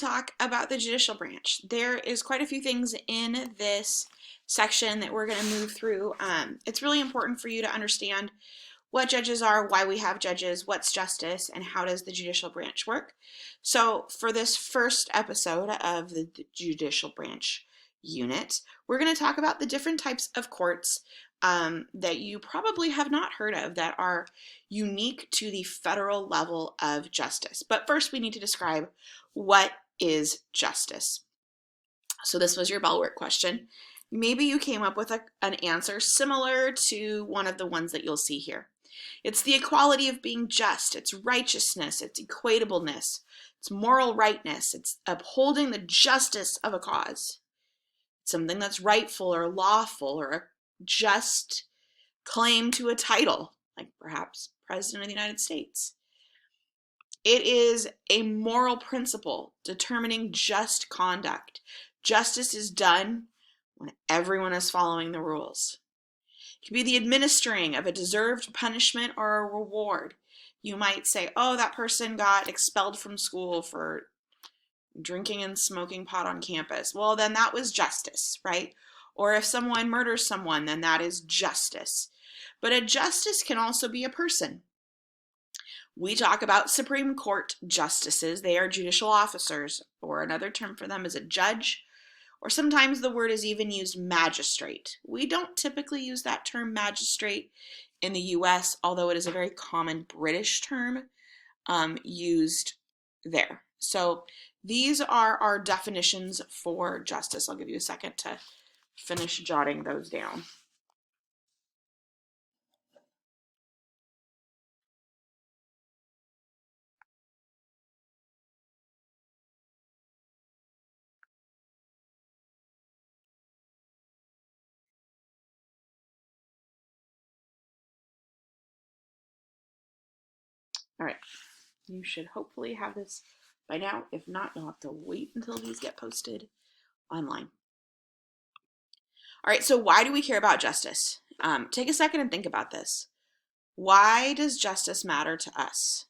talk about the judicial branch. There is quite a few things in this section that we're going to move through. It's really important for you to understand what judges are, why we have judges, what's justice, and how does the judicial branch work. So for this first episode of the judicial branch unit, we're going to talk about the different types of courts that you probably have not heard of that are unique to the federal level of justice. But first we need to describe what is justice. So this was your bell work question. Maybe you came up with an answer similar to one of the ones that you'll see here. It's the equality of being just, it's righteousness, it's equitableness, it's moral rightness, it's upholding the justice of a cause. It's something that's rightful or lawful or a just claim to a title, like perhaps President of the United States. It is a moral principle determining just conduct. Justice is done when everyone is following the rules. It can be the administering of a deserved punishment or a reward. You might say, oh, that person got expelled from school for drinking and smoking pot on campus. Well, then that was justice, right? Or if someone murders someone, then that is justice. But a justice can also be a person. We talk about Supreme Court justices. They are judicial officers, or another term for them is a judge, or sometimes the word is even used magistrate. We don't typically use that term magistrate in the US, although it is a very common British term used there. So these are our definitions for justice. I'll give you a second to finish jotting those down. All right, you should hopefully have this by now. If not, you'll have to wait until these get posted online. All right, so why do we care about justice? Take a second and think about this. Why does justice matter to us?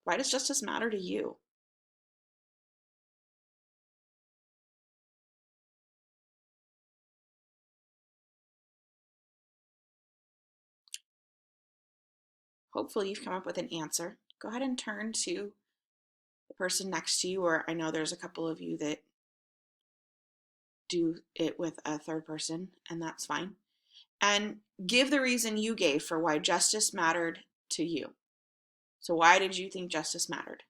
Why does justice matter to you? Hopefully you've come up with an answer. Go ahead and turn to the person next to you, or I know there's a couple of you that do it with a third person, and that's fine. And give the reason you gave for why justice mattered to you. So why did you think justice mattered?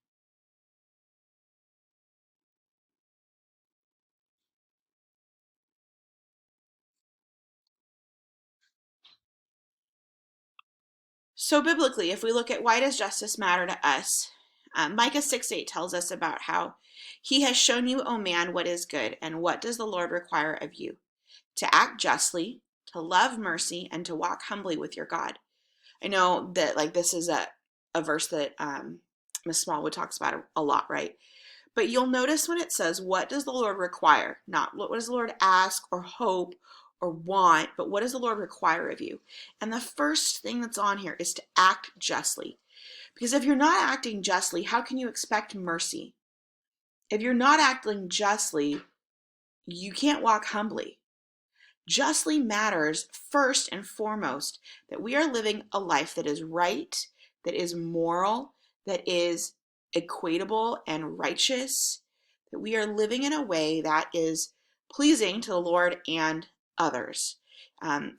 So biblically, if we look at why does justice matter to us, Micah 6:8 tells us about how he has shown you, O man, what is good, and what does the Lord require of you? To act justly, to love mercy, and to walk humbly with your God. I know that this is a verse that Miss Smallwood talks about a lot, right? But you'll notice when it says, what does the Lord require? Not what does the Lord ask or hope or want, but what does the Lord require of you? And the first thing that's on here is to act justly. Because if you're not acting justly, how can you expect mercy? If you're not acting justly, you can't walk humbly. Justly matters first and foremost that we are living a life that is right, that is moral, that is equitable and righteous, that we are living in a way that is pleasing to the Lord and others,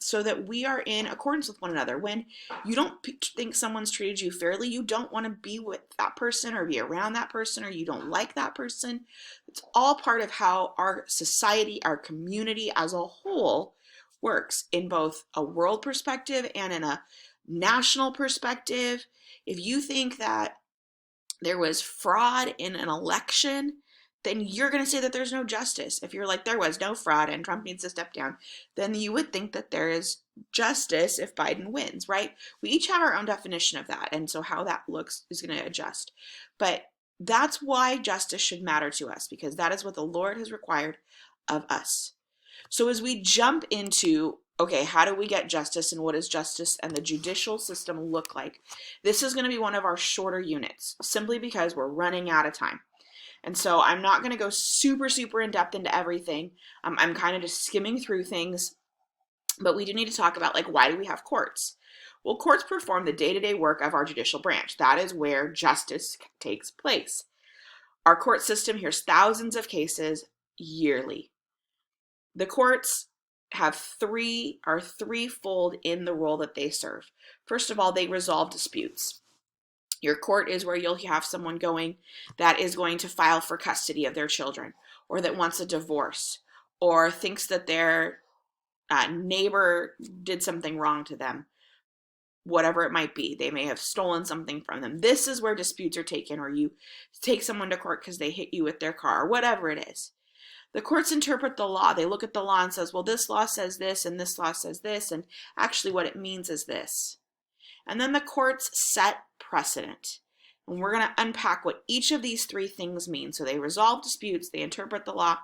so that we are in accordance with one another. When you don't think someone's treated you fairly, you don't want to be with that person or be around that person, or you don't like that person. It's all part of how our society, our community as a whole works in both a world perspective and in a national perspective. If you think that there was fraud in an election, then you're going to say that there's no justice. If you're like, there was no fraud and Trump needs to step down, then you would think that there is justice if Biden wins, right? We each have our own definition of that, and so how that looks is going to adjust. But that's why justice should matter to us, because that is what the Lord has required of us. So as we jump into, okay, how do we get justice and what does justice and the judicial system look like? This is going to be one of our shorter units, simply because we're running out of time. And so I'm not going to go super in depth into everything. I'm kind of just skimming through things, but we do need to talk about, like, why do we have courts? Well, courts perform the day-to-day work of our judicial branch. That is where justice takes place. Our court system hears thousands of cases yearly. The courts are threefold in the role that they serve. First of all, they resolve disputes. Your court is where you'll have someone going that is going to file for custody of their children, or that wants a divorce, or thinks that their neighbor did something wrong to them, whatever it might be. They may have stolen something from them. This is where disputes are taken, or you take someone to court because they hit you with their car, or whatever it is. The courts interpret the law. They look at the law and says, well, this law says this, and this law says this, and actually what it means is this. And then the courts set precedent. And we're going to unpack what each of these three things mean. So they resolve disputes, they interpret the law,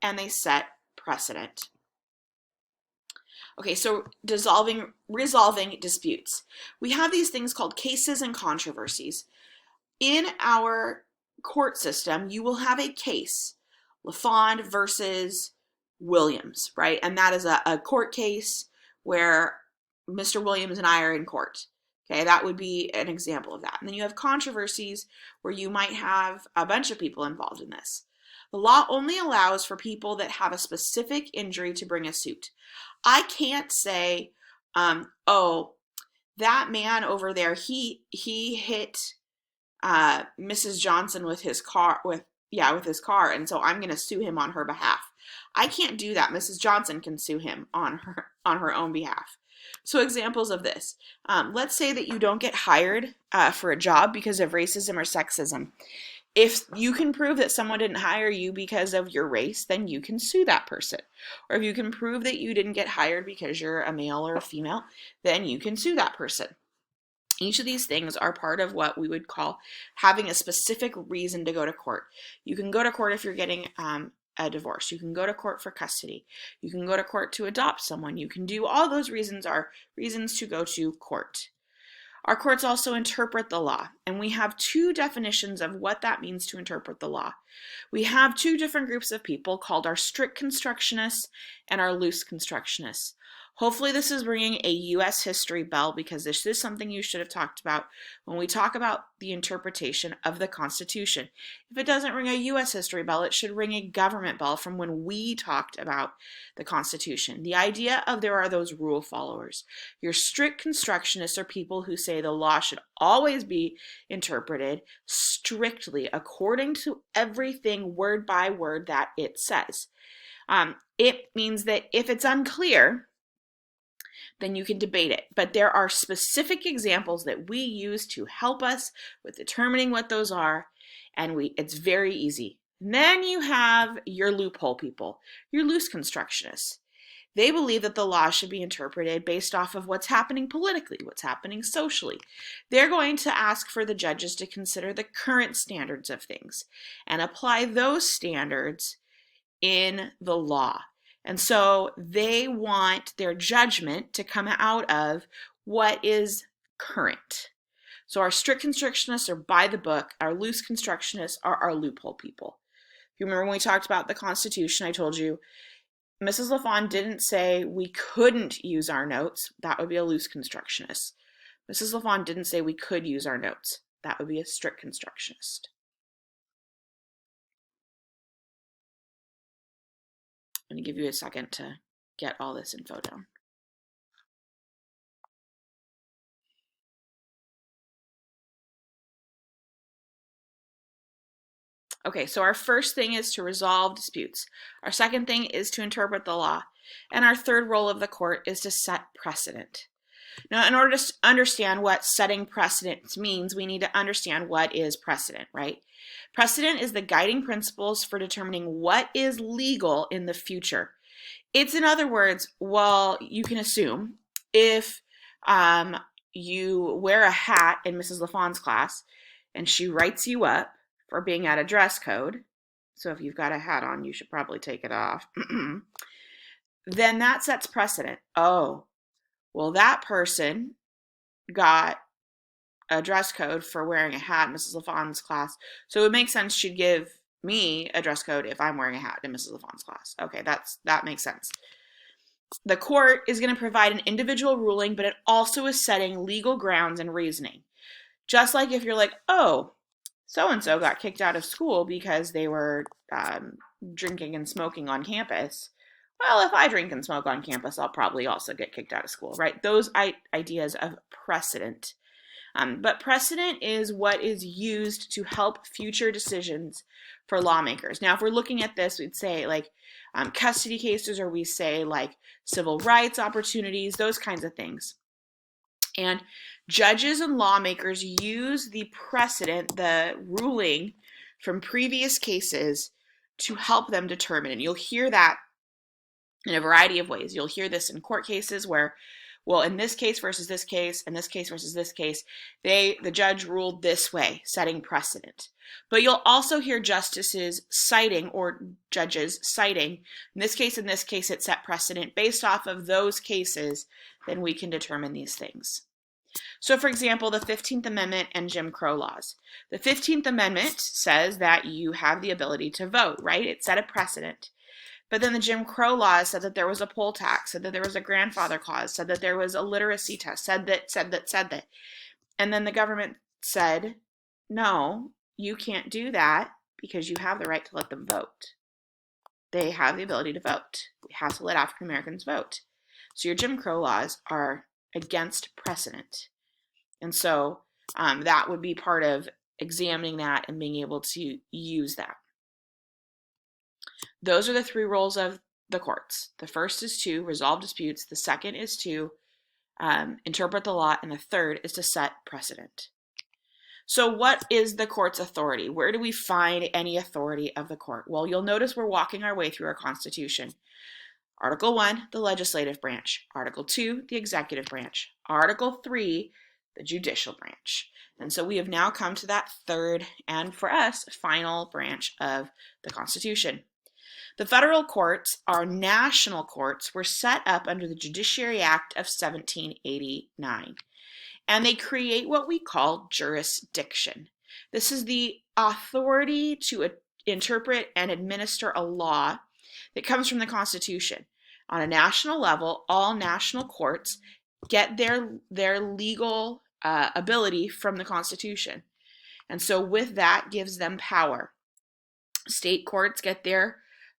and they set precedent. Okay, so resolving disputes. We have these things called cases and controversies. In our court system, you will have a case, LaFond versus Williams, right? And that is a court case where Mr. Williams and I are in court. Okay, that would be an example of that. And then you have controversies where you might have a bunch of people involved in this. The law only allows for people that have a specific injury to bring a suit. I can't say, oh, that man over there, he hit Mrs. Johnson with his car, with his car, and so I'm going to sue him on her behalf. I can't do that. Mrs. Johnson can sue him on her own behalf. So examples of this. Let's say that you don't get hired for a job because of racism or sexism. If you can prove that someone didn't hire you because of your race, then you can sue that person. Or if you can prove that you didn't get hired because you're a male or a female, then you can sue that person. Each of these things are part of what we would call having a specific reason to go to court. You can go to court if you're getting a divorce. You can go to court for custody. You can go to court to adopt someone. You can do all those reasons are reasons to go to court. Our courts also interpret the law, and we have two definitions of what that means to interpret the law. We have two different groups of people called our strict constructionists and our loose constructionists. Hopefully this is ringing a U.S. history bell, because this is something you should have talked about when we talk about the interpretation of the Constitution. If it doesn't ring a U.S. history bell, it should ring a government bell from when we talked about the Constitution. The idea of there are those rule followers. Your strict constructionists are people who say the law should always be interpreted strictly according to everything word by word that it says. It means that if it's unclear, then you can debate it. But there are specific examples that we use to help us with determining what those are, and it's very easy. And then you have your loophole people, your loose constructionists. They believe that the law should be interpreted based off of what's happening politically, what's happening socially. They're going to ask for the judges to consider the current standards of things and apply those standards in the law. And so they want their judgment to come out of what is current. So our strict constructionists are by the book. Our loose constructionists are our loophole people. If you remember when we talked about the Constitution, I told you Mrs. LaFond didn't say we couldn't use our notes. That would be a loose constructionist. Mrs. LaFond didn't say we could use our notes. That would be a strict constructionist. I'm going to give you a second to get all this info down. Okay, so our first thing is to resolve disputes. Our second thing is to interpret the law. And our third role of the court is to set precedent. Now, in order to understand what setting precedent means, we need to understand what is precedent, right? Precedent is the guiding principles for determining what is legal in the future. It's, in other words, well, you can assume if you wear a hat in Mrs. LaFond's class and she writes you up for being at a dress code, so if you've got a hat on, you should probably take it off, then that sets precedent. Oh, well, that person got a dress code for wearing a hat in Mrs. LaFond's class, so it would make sense she'd give me a dress code if I'm wearing a hat in Mrs. LaFawn's class. Okay, that makes sense. The court is going to provide an individual ruling, but it also is setting legal grounds and reasoning. Just like if you're like, oh, so-and-so got kicked out of school because they were drinking and smoking on campus. Well, if I drink and smoke on campus, I'll probably also get kicked out of school, right? Those ideas of precedent. But precedent is what is used to help future decisions for lawmakers. Now, if we're looking at this, we'd say like custody cases, or we say like civil rights opportunities, those kinds of things. And judges and lawmakers use the precedent, the ruling from previous cases, to help them determine. And you'll hear that in a variety of ways. You'll hear this in court cases where, well, in this case versus this case, and this case versus this case, the judge ruled this way, setting precedent. But you'll also hear justices citing, or judges citing, in this case, it set precedent. Based off of those cases, then we can determine these things. So, for example, the 15th Amendment and Jim Crow laws. The 15th Amendment says that you have the ability to vote, right? It set a precedent. But then the Jim Crow laws said that there was a poll tax, said that there was a grandfather clause, said that there was a literacy test, said that. And then the government said, no, you can't do that because you have the right to let them vote. They have the ability to vote. We have to let African Americans vote. So your Jim Crow laws are against precedent. And so that would be part of examining that and being able to use that. Those are the three roles of the courts. The first is to resolve disputes. The second is to interpret the law. And the third is to set precedent. So what is the court's authority? Where do we find any authority of the court? Well, you'll notice we're walking our way through our Constitution. Article 1, the legislative branch. Article 2, the executive branch. Article 3, the judicial branch. And so we have now come to that third, and for us, final branch of the Constitution. The federal courts, our national courts, were set up under the Judiciary Act of 1789. And they create what we call jurisdiction. This is the authority to interpret and administer a law that comes from the Constitution. On a national level, all national courts get their legal ability from the Constitution. And so with that gives them power. State courts get their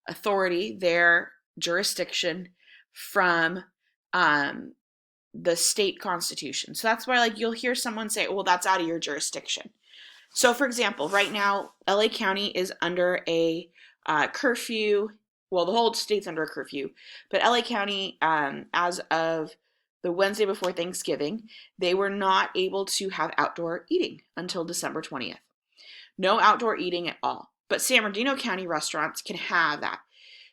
authority, their jurisdiction from the state constitution. So that's why you'll hear someone say, well, that's out of your jurisdiction. So for example, right now, LA County is under a curfew. Well, the whole state's under a curfew, but LA County, as of the Wednesday before Thanksgiving, they were not able to have outdoor eating until December 20th. No outdoor eating at all. But San Bernardino County restaurants can have that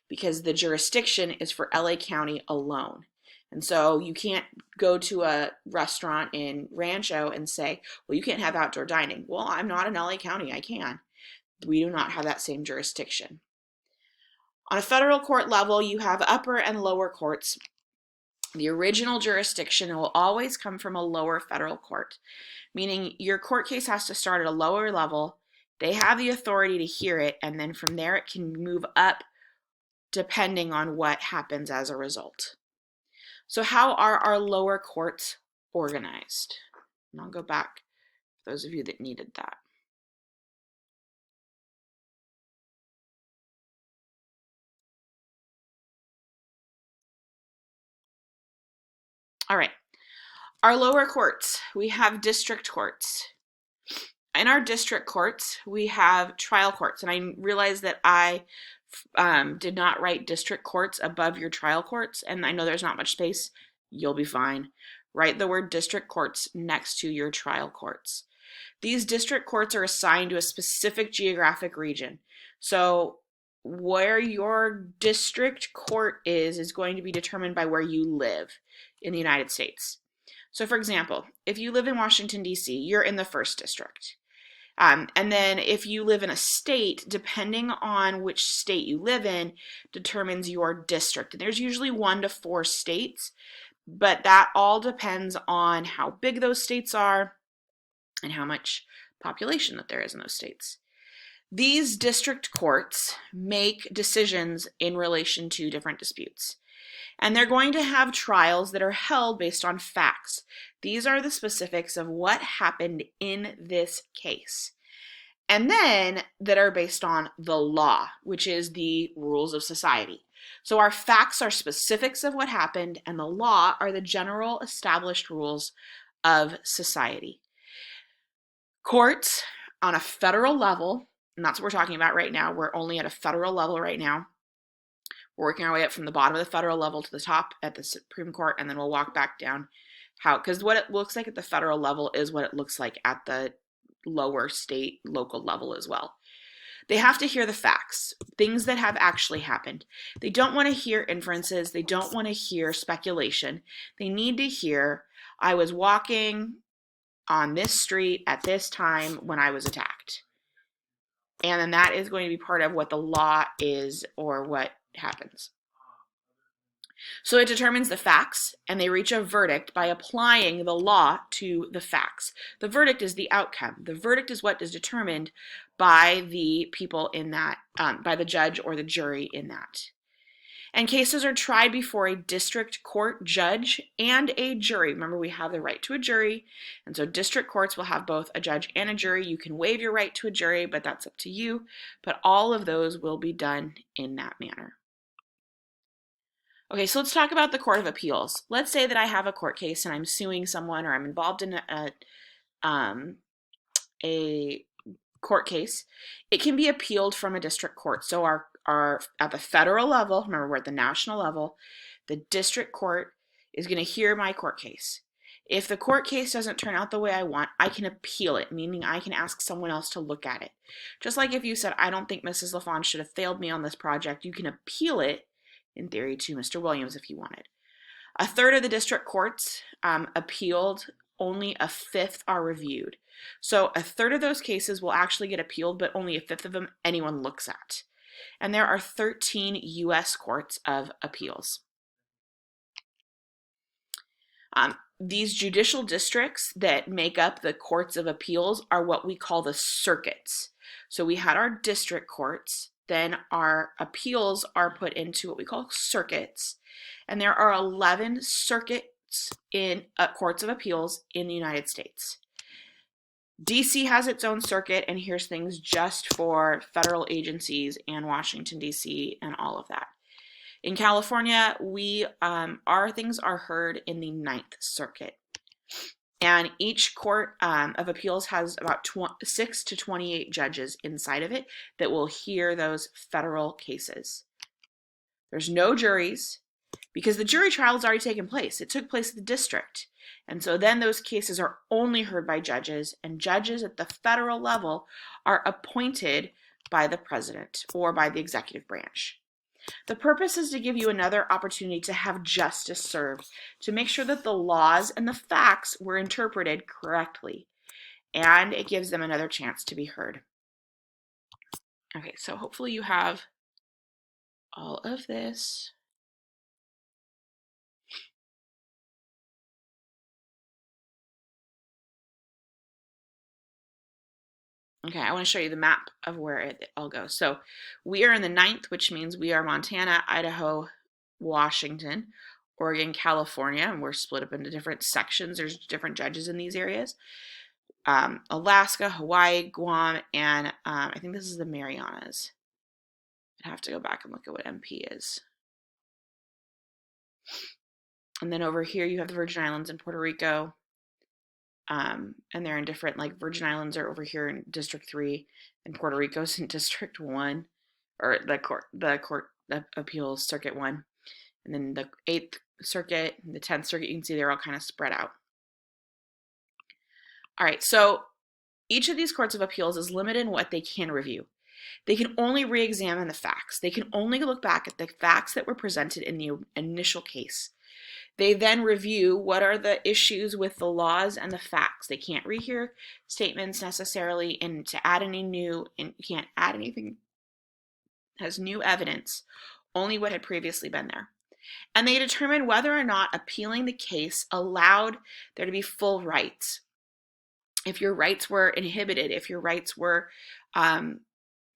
because the jurisdiction is for LA County alone. And so you can't go to a restaurant in Rancho and say, well, you can't have outdoor dining. Well, I'm not in LA County. I can. We do not have that same jurisdiction. On a federal court level, you have upper and lower courts. The original jurisdiction will always come from a lower federal court, meaning your court case has to start at a lower level. They have the authority to hear it, and then from there it can move up depending on what happens as a result. So how are our lower courts organized? And I'll go back for those of you that needed that. All right, our lower courts, we have district courts. In our district courts, we have trial courts, and I realize that I did not write district courts above your trial courts, and I know there's not much space. You'll be fine. Write the word district courts next to your trial courts. These district courts are assigned to a specific geographic region. So where your district court is going to be determined by where you live in the United States. So for example, if you live in Washington, D.C., you're in the 1st district. And then if you live in a state, depending on which state you live in, determines your district. And there's usually 1 to 4 states, but that all depends on how big those states are and how much population that there is in those states. These district courts make decisions in relation to different disputes. And they're going to have trials that are held based on facts. These are the specifics of what happened in this case. And then that are based on the law, which is the rules of society. So our facts are specifics of what happened, and the law are the general established rules of society. Courts on a federal level, and that's what we're talking about right now. We're only at a federal level right now. We're working our way up from the bottom of the federal level to the top at the Supreme Court, and then we'll walk back down because what it looks like at the federal level is what it looks like at the lower state, local level as well. They have to hear the facts, things that have actually happened. They don't want to hear inferences. They don't want to hear speculation. They need to hear, I was walking on this street at this time when I was attacked. And then that is going to be part of what the law is or what happens. So it determines the facts, and they reach a verdict by applying the law to the facts. The verdict is the outcome. The verdict is what is determined by the people in that, by the judge or the jury in that. And cases are tried before a district court judge and a jury. Remember, we have the right to a jury, and so district courts will have both a judge and a jury. You can waive your right to a jury, but that's up to you. But all of those will be done in that manner. Okay, so let's talk about the Court of Appeals. Let's say that I have a court case and I'm suing someone, or I'm involved in a court case. It can be appealed from a district court. So our at the federal level, remember we're at the national level, the district court is going to hear my court case. If the court case doesn't turn out the way I want, I can appeal it, meaning I can ask someone else to look at it. Just like if you said, I don't think Mrs. LaFawn should have failed me on this project, you can appeal it in theory to Mr. Williams if you wanted. A third of the district courts appealed, only a fifth are reviewed. So a third of those cases will actually get appealed, but only a fifth of them anyone looks at. And there are 13 U.S. courts of appeals. These judicial districts that make up the courts of appeals are what we call the circuits. So we had our district courts, then our appeals are put into what we call circuits, and there are 11 circuits in courts of appeals in the United States. DC has its own circuit and hears things just for federal agencies and Washington, DC, and all of that. In California, our things are heard in the Ninth Circuit. And each court of appeals has about 6 to 28 judges inside of it that will hear those federal cases. There's no juries because the jury trial has already taken place. It took place at the district. And so then those cases are only heard by judges, and judges at the federal level are appointed by the president or by the executive branch. The purpose is to give you another opportunity to have justice served, to make sure that the laws and the facts were interpreted correctly, and it gives them another chance to be heard. Okay, so hopefully you have all of this. Okay, I want to show you the map of where it all goes. So we are in the 9th, which means we are Montana, Idaho, Washington, Oregon, California, and we're split up into different sections. There's different judges in these areas. Alaska, Hawaii, Guam, and I think this is the Marianas. I'd have to go back and look at what MP is. And then over here you have the Virgin Islands and Puerto Rico. And they're in different, like Virgin Islands are over here in District 3 and Puerto Rico's in District 1, or the court of appeals Circuit 1. And then the 8th Circuit and the 10th Circuit, you can see they're all kind of spread out. All right, so each of these courts of appeals is limited in what they can review. They can only re-examine the facts. They can only look back at the facts that were presented in the initial case. They then review what are the issues with the laws and the facts. They can't rehear statements necessarily, and to add any new, and you can't add anything as new evidence, only what had previously been there. And they determine whether or not appealing the case allowed there to be full rights. If your rights were inhibited, if your rights were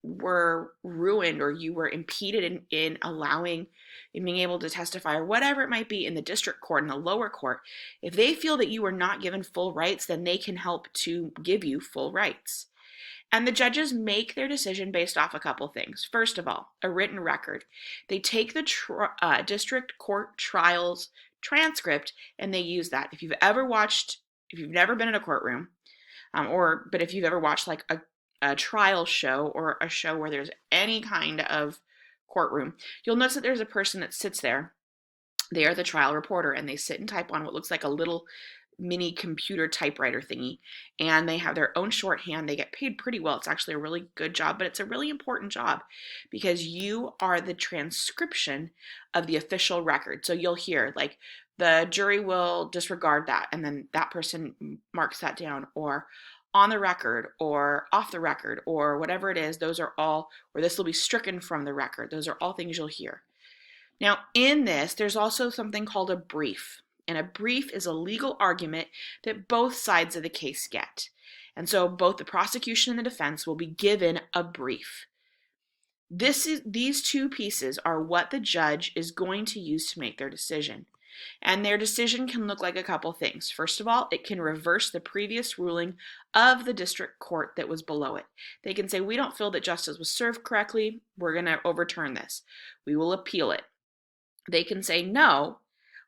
were ruined or you were impeded in being able to testify or whatever it might be in the district court, in the lower court, if they feel that you were not given full rights, then they can help to give you full rights. And the judges make their decision based off a couple things. First of all, a written record. They take the district court trials transcript and they use that. If you've never been in a courtroom, but if you've ever watched like a trial show or a show where there's any kind of courtroom, you'll notice that there's a person that sits there. They are the trial reporter, and they sit and type on what looks like a little mini computer typewriter thingy, and they have their own shorthand. They get paid pretty well. It's actually a really good job, but it's a really important job because you are the transcription of the official record. So you'll hear like the jury will disregard that, and then that person marks that down, or on the record or off the record or whatever it is. Those are all, or this will be stricken from the record. Those are all things you'll hear. Now in this, there's also something called a brief. And a brief is a legal argument that both sides of the case get. And so both the prosecution and the defense will be given a brief. These two pieces are what the judge is going to use to make their decision. And their decision can look like a couple things. First of all, it can reverse the previous ruling of the district court that was below it. They can say, we don't feel that justice was served correctly. We're going to overturn this. We will appeal it. They can say, no,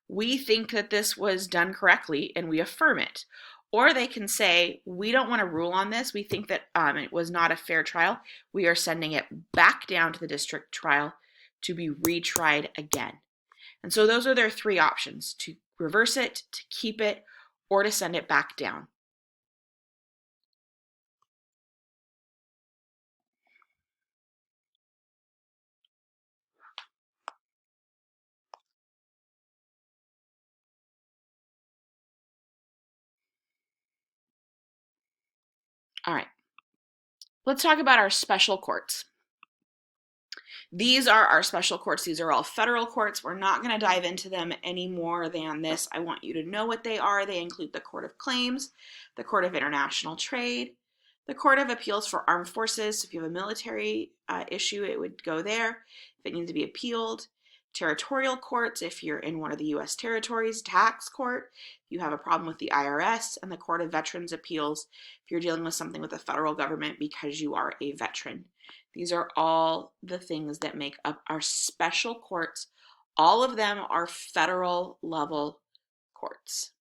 we think that this was done correctly and we affirm it. Or they can say, we don't want to rule on this. We think that it was not a fair trial. We are sending it back down to the district trial to be retried again. And so those are their three options: to reverse it, to keep it, or to send it back down. All right, let's talk about our special courts. These are our special courts. These are all federal courts. We're not going to dive into them any more than this. I want you to know what they are. They include the Court of Claims, the Court of International Trade, the Court of Appeals for Armed Forces. If you have a military issue, it would go there if it needs to be appealed. Territorial courts, if you're in one of the U.S. territories. Tax court, if you have a problem with the IRS. And the Court of Veterans Appeals, if you're dealing with something with the federal government because you are a veteran. These are all the things that make up our special courts. All of them are federal level courts.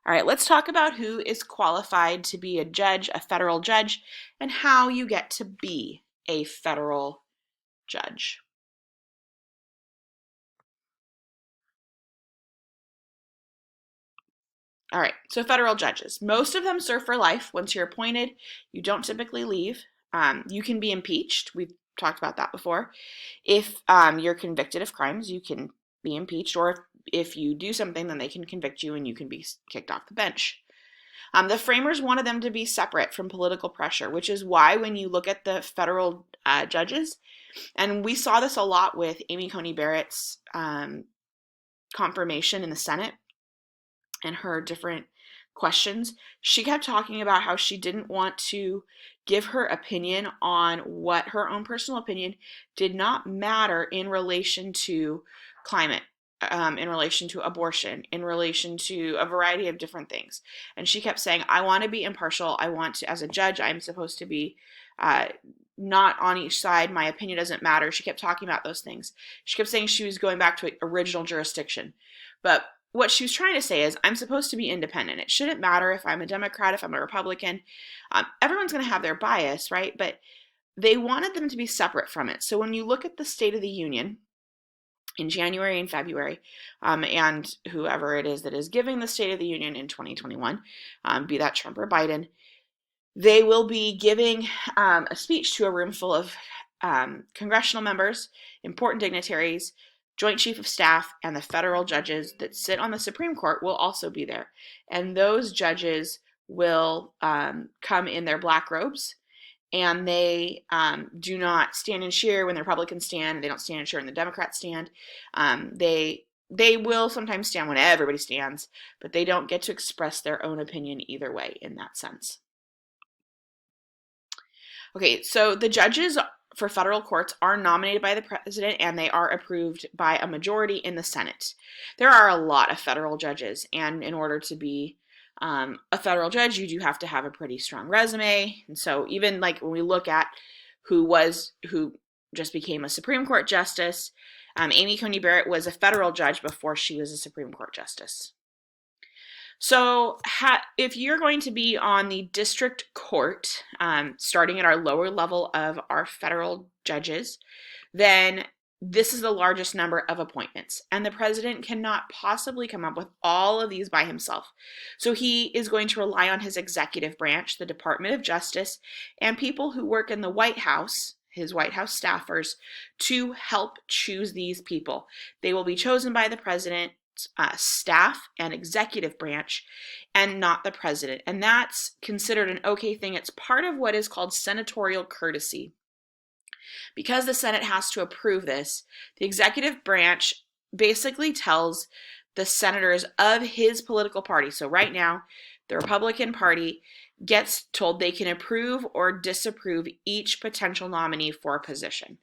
All right, let's talk about who is qualified to be a judge, a federal judge, and how you get to be a federal judge. All right, so federal judges. Most of them serve for life. Once you're appointed, you don't typically leave. You can be impeached. We've talked about that before. If you're convicted of crimes, you can be impeached, or if you do something, then they can convict you and you can be kicked off the bench. The framers wanted them to be separate from political pressure, which is why when you look at the federal judges, and we saw this a lot with Amy Coney Barrett's confirmation in the Senate and her different questions, she kept talking about how she didn't want to give her opinion on what her own personal opinion did not matter in relation to climate, in relation to abortion, in relation to a variety of different things. And she kept saying, I want to be impartial. I want to, as a judge, I'm supposed to be not on each side. My opinion doesn't matter. She kept talking about those things. She kept saying she was going back to original jurisdiction. But what she was trying to say is, I'm supposed to be independent. It shouldn't matter if I'm a Democrat, if I'm a Republican. Everyone's going to have their bias, right? But they wanted them to be separate from it. So when you look at the State of the Union in January and February, and whoever it is that is giving the State of the Union in 2021, be that Trump or Biden, they will be giving a speech to a room full of congressional members, important dignitaries, Joint Chief of Staff, and the federal judges that sit on the Supreme Court will also be there. And those judges will come in their black robes, and they do not stand and cheer when the Republicans stand, and they don't stand and cheer when the Democrats stand. They they will sometimes stand when everybody stands, but they don't get to express their own opinion either way in that sense. Okay, so the judges for federal courts are nominated by the president and they are approved by a majority in the Senate. There are a lot of federal judges, and in order to be a federal judge, you do have to have a pretty strong resume. And so even like when we look at who just became a Supreme Court justice, Amy Coney Barrett was a federal judge before she was a Supreme Court justice. So if you're going to be on the district court, starting at our lower level of our federal judges, then this is the largest number of appointments. And the president cannot possibly come up with all of these by himself. So he is going to rely on his executive branch, the Department of Justice, and people who work in the White House, his White House staffers, to help choose these people. They will be chosen by the president, staff and executive branch, and not the president. And that's considered an okay thing. It's part of what is called senatorial courtesy. Because the Senate has to approve this, the executive branch basically tells the senators of his political party. So right now, the Republican Party gets told they can approve or disapprove each potential nominee for a position.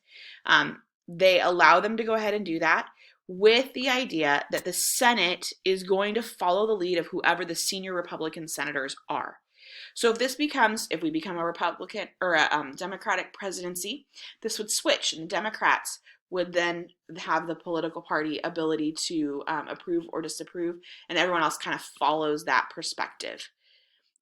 They allow them to go ahead and do that, with the idea that the Senate is going to follow the lead of whoever the senior Republican senators are. So if we become a Republican or a Democratic presidency, this would switch, and the Democrats would then have the political party ability to approve or disapprove, and everyone else kind of follows that perspective.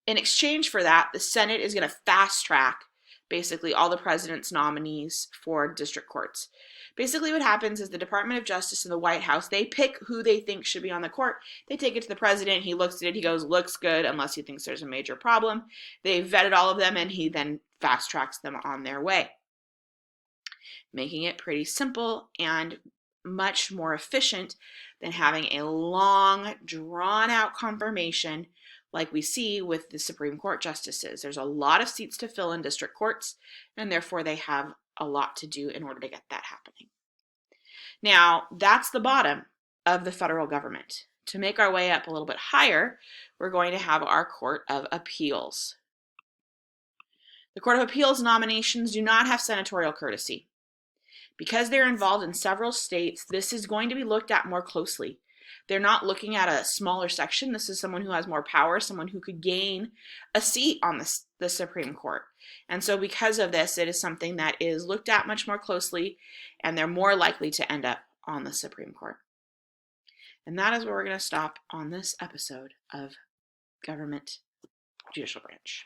In exchange for that, the Senate is going to fast track basically all the president's nominees for district courts. Basically what happens is the Department of Justice and the White House, they pick who they think should be on the court. They take it to the president. He looks at it. He goes, looks good, unless he thinks there's a major problem. They vetted all of them, and he then fast tracks them on their way, making it pretty simple and much more efficient than having a long, drawn-out confirmation like we see with the Supreme Court justices. There's a lot of seats to fill in district courts, and therefore they have a lot to do in order to get that happening. Now, that's the bottom of the federal government. To make our way up a little bit higher, we're going to have our Court of Appeals. The Court of Appeals nominations do not have senatorial courtesy. Because they're involved in several states, this is going to be looked at more closely. They're not looking at a smaller section. This is someone who has more power, someone who could gain a seat on the Supreme Court. And so because of this, it is something that is looked at much more closely, and they're more likely to end up on the Supreme Court. And that is where we're going to stop on this episode of Government Judicial Branch.